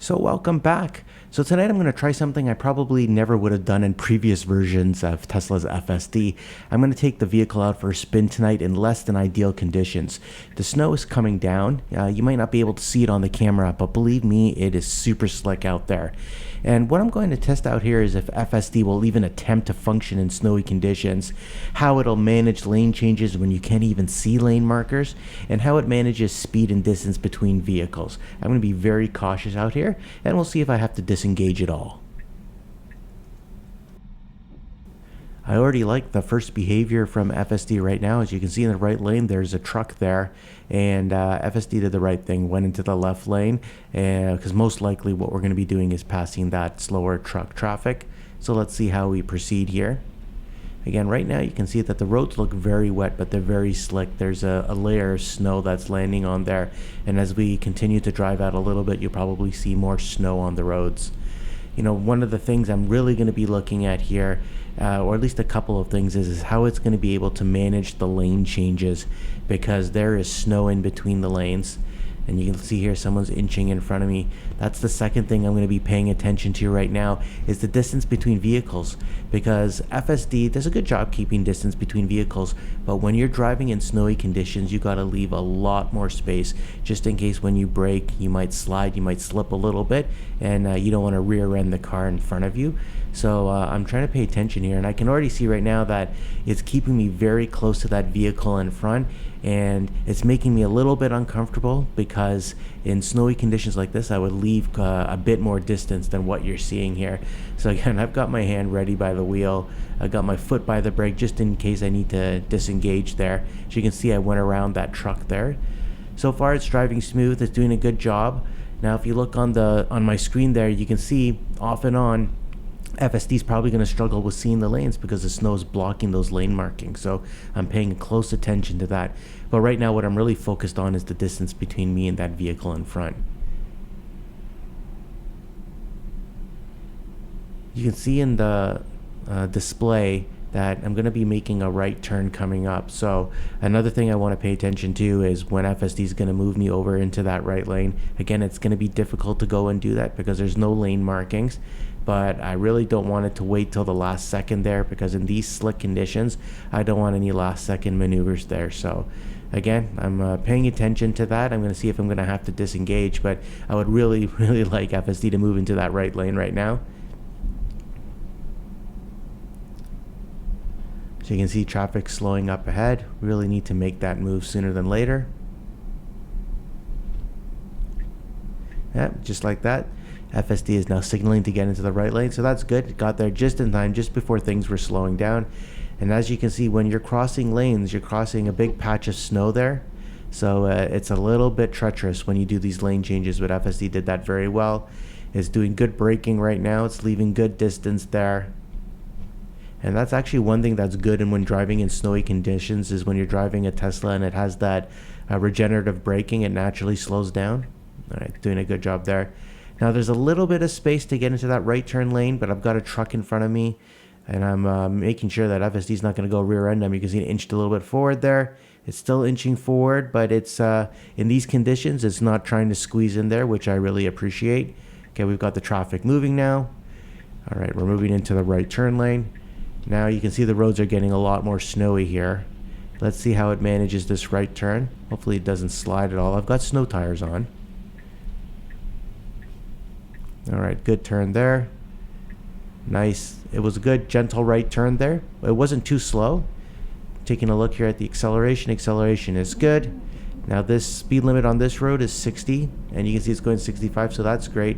So welcome back. So tonight I'm going to try something I probably never would have done in previous versions of Tesla's FSD. I'm going to take the vehicle out for a spin tonight in less than ideal conditions. The snow is coming down. You might not be able to see it on the camera, but believe me, it is super slick out there. And what I'm going to test out here is if FSD will even attempt to function in snowy conditions, how it'll manage lane changes when you can't even see lane markers, and how it manages speed and distance between vehicles. I'm going to be very cautious out here, and we'll see if I have to disengage at all. I already like the first behavior from FSD right now. As you can see in the right lane, there's a truck there, and FSD did the right thing, went into the left lane, because most likely what we're going to be doing is passing that slower truck traffic. So let's see how we proceed here. Again, right now you can see that the roads look very wet, but they're very slick. There's a layer of snow that's landing on there, and as we continue to drive out a little bit, you'll probably see more snow on the roads. You know, one of the things I'm really going to be looking at here, or at least a couple of things, is how it's going to be able to manage the lane changes, because there is snow in between the lanes. And you can see here someone's inching in front of me. That's the second thing I'm going to be paying attention to right now, is the distance between vehicles, because FSD does a good job keeping distance between vehicles, but when you're driving in snowy conditions, you got to leave a lot more space, just in case when you brake you might slide, you might slip a little bit, and you don't want to rear end the car in front of you. So I'm trying to pay attention here, and I can already see right now that it's keeping me very close to that vehicle in front, and it's making me a little bit uncomfortable, because in snowy conditions like this I would leave a bit more distance than what you're seeing here. So again, I've got my hand ready by the wheel, I got my foot by the brake just in case I need to disengage there. As you can see, I went around that truck there. So far it's driving smooth, it's doing a good job. Now if you look on my screen there, you can see off and on FSD is probably going to struggle with seeing the lanes because the snow is blocking those lane markings. So I'm paying close attention to that. But right now what I'm really focused on is the distance between me and that vehicle in front. You can see in the display that I'm going to be making a right turn coming up. So another thing I want to pay attention to is when FSD is going to move me over into that right lane. Again, it's going to be difficult to go and do that because there's no lane markings, but I really don't want it to wait till the last second there, because in these slick conditions I don't want any last second maneuvers there. So again, I'm paying attention to that. I'm going to see if I'm going to have to disengage, but I would really like FSD to move into that right lane right now. So you can see traffic slowing up ahead. Really need to make that move sooner than later. Yep, just like that. FSD is now signaling to get into the right lane, so that's good. It got there just in time, just before things were slowing down. And as you can see, when you're crossing lanes, you're crossing a big patch of snow there. So it's a little bit treacherous when you do these lane changes, but FSD did that very well. It's doing good braking right now. It's leaving good distance there. And that's actually one thing that's good, and when driving in snowy conditions, is when you're driving a Tesla and it has that regenerative braking, it naturally slows down. All right, doing a good job there. Now there's a little bit of space to get into that right turn lane, but I've got a truck in front of me, and I'm making sure that FSD is not going to go rear end them. You can see it inched a little bit forward there. It's still inching forward, but it's in these conditions, it's not trying to squeeze in there, which I really appreciate. Okay, we've got the traffic moving now. All right, we're moving into the right turn lane. Now you can see the roads are getting a lot more snowy here. Let's see how it manages this right turn. Hopefully it doesn't slide at all. I've got snow tires on. All right, good turn there. Nice. It was a good, gentle right turn there. It wasn't too slow. Taking a look here at the acceleration. Acceleration is good. Now this speed limit on this road is 60, and you can see it's going 65, so that's great.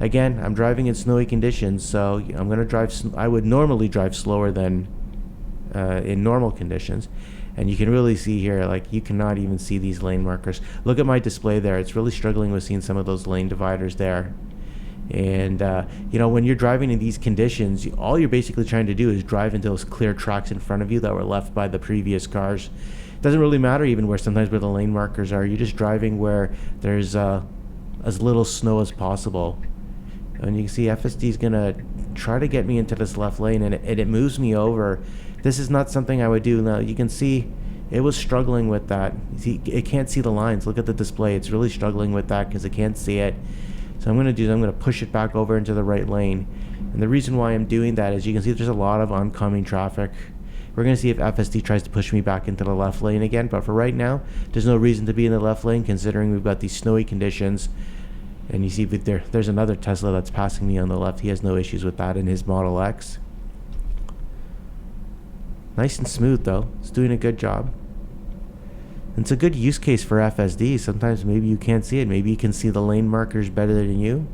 Again, I'm driving in snowy conditions, so I'm going to drive. I would normally drive slower than in normal conditions. And you can really see here, like, you cannot even see these lane markers. Look at my display there. It's really struggling with seeing some of those lane dividers there. And you know, when you're driving in these conditions, all you're basically trying to do is drive into those clear tracks in front of you that were left by the previous cars. It doesn't really matter even where the lane markers are. You're just driving where there's as little snow as possible. And you can see FSD is gonna try to get me into this left lane, and it moves me over. This is not something I would do. Now you can see it was struggling with that. You see, it can't see the lines. Look at the display. It's really struggling with that because it can't see it. So I'm going to push it back over into the right lane. And the reason why I'm doing that is you can see there's a lot of oncoming traffic. We're going to see if FSD tries to push me back into the left lane again, but for right now, there's no reason to be in the left lane considering we've got these snowy conditions. And you see there's another Tesla that's passing me on the left. He has no issues with that in his Model X. Nice and smooth though. It's doing a good job. It's a good use case for FSD. Sometimes maybe you can't see it. Maybe you can see the lane markers better than you.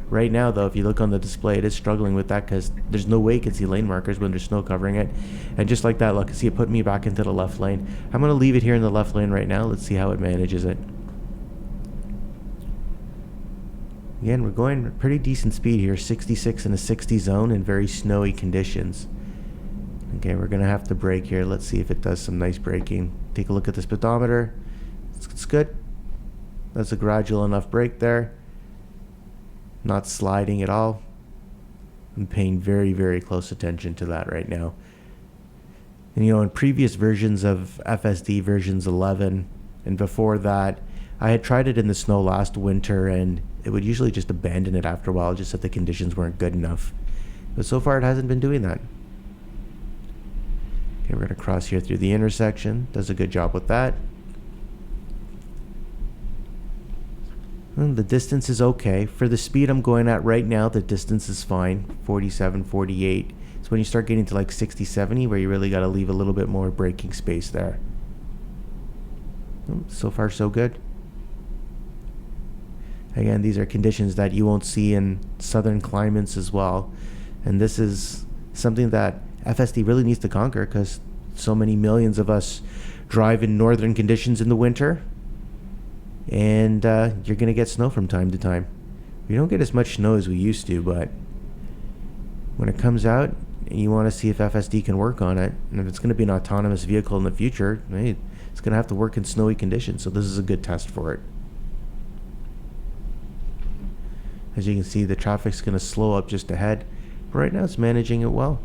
Right now though, if you look on the display, it is struggling with that because there's no way you can see lane markers when there's snow covering it. And just like that, look, see it put me back into the left lane. I'm going to leave it here in the left lane right now. Let's see how it manages it. Again, we're going pretty decent speed here, 66 in a 60 zone in very snowy conditions. Okay, we're going to have to brake here. Let's see if it does some nice braking. Take a look at the speedometer. It's good. That's a gradual enough brake there. Not sliding at all. I'm paying very, very close attention to that right now. And you know, in previous versions of FSD, versions 11 and before that, I had tried it in the snow last winter and it would usually just abandon it after a while, just that the conditions weren't good enough. But so far it hasn't been doing that. Okay, we're going to cross here through the intersection. Does a good job with that. And the distance is okay. For the speed I'm going at right now, the distance is fine. 47, 48. It's when you start getting to like 60, 70 where you really got to leave a little bit more braking space there. So far so good. Again, these are conditions that you won't see in southern climates as well. And this is something that FSD really needs to conquer because so many millions of us drive in northern conditions in the winter. And you're going to get snow from time to time. We don't get as much snow as we used to, but when it comes out, you want to see if FSD can work on it. And if it's going to be an autonomous vehicle in the future, hey, it's going to have to work in snowy conditions. So this is a good test for it. As you can see, the traffic's going to slow up just ahead. But right now it's managing it well.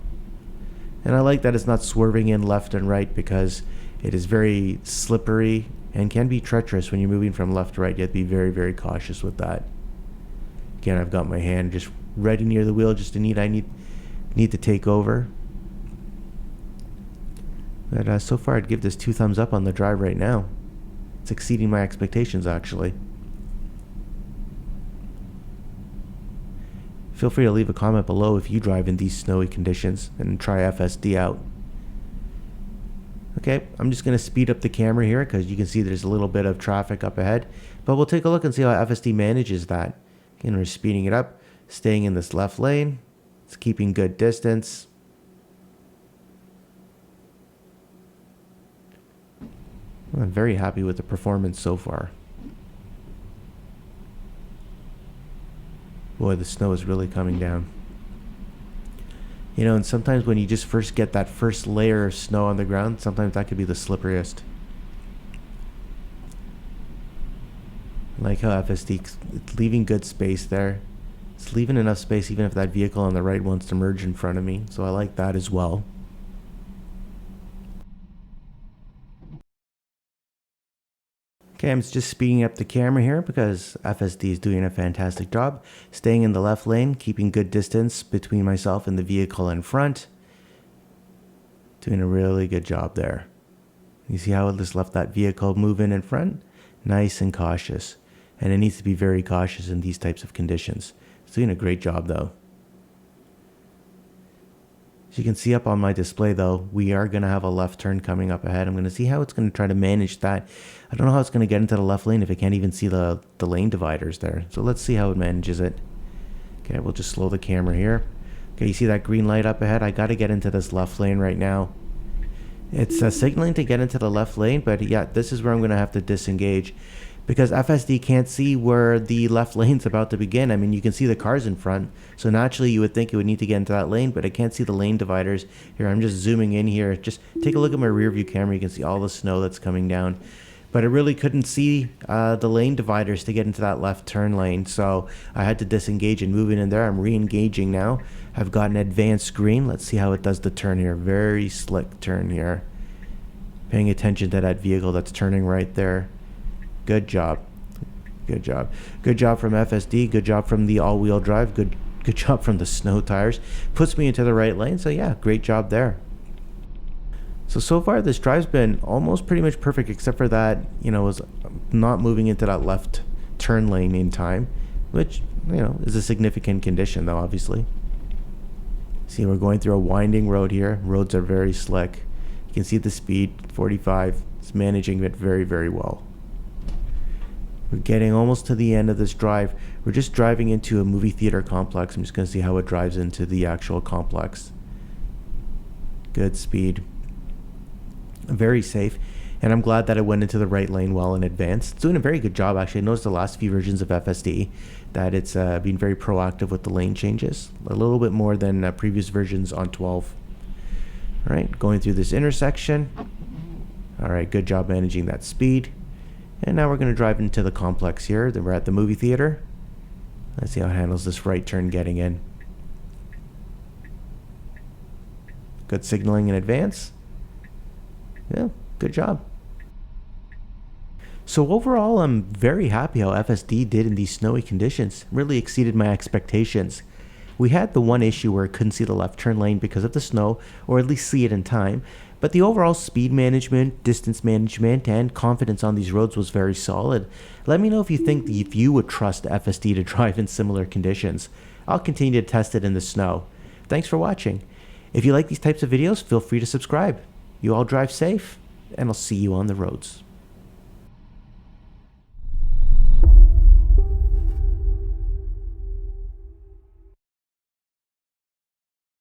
And I like that it's not swerving in left and right because it is very slippery and can be treacherous when you're moving from left to right. You have to be very, very cautious with that. Again, I've got my hand just ready near the wheel just I need to take over. But so far I'd give this 2 thumbs up on the drive right now. It's exceeding my expectations actually. Feel free to leave a comment below if you drive in these snowy conditions and try FSD out. Okay, I'm just going to speed up the camera here because you can see there's a little bit of traffic up ahead. But we'll take a look and see how FSD manages that. Again, we're speeding it up, staying in this left lane. It's keeping good distance. I'm very happy with the performance so far. Boy, the snow is really coming down. You know, and sometimes when you just first get that first layer of snow on the ground, sometimes that could be the slipperiest. I like how FSD it's leaving good space there. It's leaving enough space even if that vehicle on the right wants to merge in front of me. So I like that as well. Okay, I'm just speeding up the camera here because FSD is doing a fantastic job. Staying in the left lane, keeping good distance between myself and the vehicle in front. Doing a really good job there. You see how it just left that vehicle move in front? Nice and cautious. And it needs to be very cautious in these types of conditions. It's doing a great job though. As you can see up on my display though, we are going to have a left turn coming up ahead. I'm going to see how it's going to try to manage that. I don't know how it's going to get into the left lane if it can't even see the lane dividers there. So let's see how it manages it. Okay, we'll just slow the camera here. Okay, you see that green light up ahead? I got to get into this left lane right now. It's signaling to get into the left lane, but yeah, this is where I'm going to have to disengage. Because FSD can't see where the left lane's about to begin. I mean, you can see the cars in front. So naturally, you would think it would need to get into that lane, but I can't see the lane dividers. Here, I'm just zooming in here. Just take a look at my rear view camera. You can see all the snow that's coming down. But I really couldn't see the lane dividers to get into that left turn lane. So I had to disengage and move in there. I'm re-engaging now. I've got an advanced green. Let's see how it does the turn here. Very slick turn here. Paying attention to that vehicle that's turning right there. Good job. Good job. Good job from FSD. Good job from the all-wheel drive. Good job from the snow tires. Puts me into the right lane. So yeah, great job there. So far this drive's been almost pretty much perfect, except for that, was not moving into that left turn lane in time, which, is a significant condition though, obviously. See, we're going through a winding road here. Roads are very slick. You can see the speed, 45. It's managing it very, very well. We're getting almost to the end of this drive. We're just driving into a movie theater complex. I'm just going to see how it drives into the actual complex. Good speed. Very safe. And I'm glad that it went into the right lane well in advance. It's doing a very good job, actually. I noticed the last few versions of FSD that it's been very proactive with the lane changes. A little bit more than previous versions on 12. All right, going through this intersection. All right, good job managing that speed. And now we're going to drive into the complex here. Then we're at the movie theater. Let's see how it handles this right turn getting in. Good signaling in advance. Yeah, good job. So overall, I'm very happy how FSD did in these snowy conditions. Really exceeded my expectations. We had the one issue where I couldn't see the left turn lane because of the snow, or at least see it in time, but the overall speed management, distance management, and confidence on these roads was very solid. Let me know if you would trust FSD to drive in similar conditions. I'll continue to test it in the snow. Thanks for watching. If you like these types of videos, feel free to subscribe. You all drive safe, and I'll see you on the roads.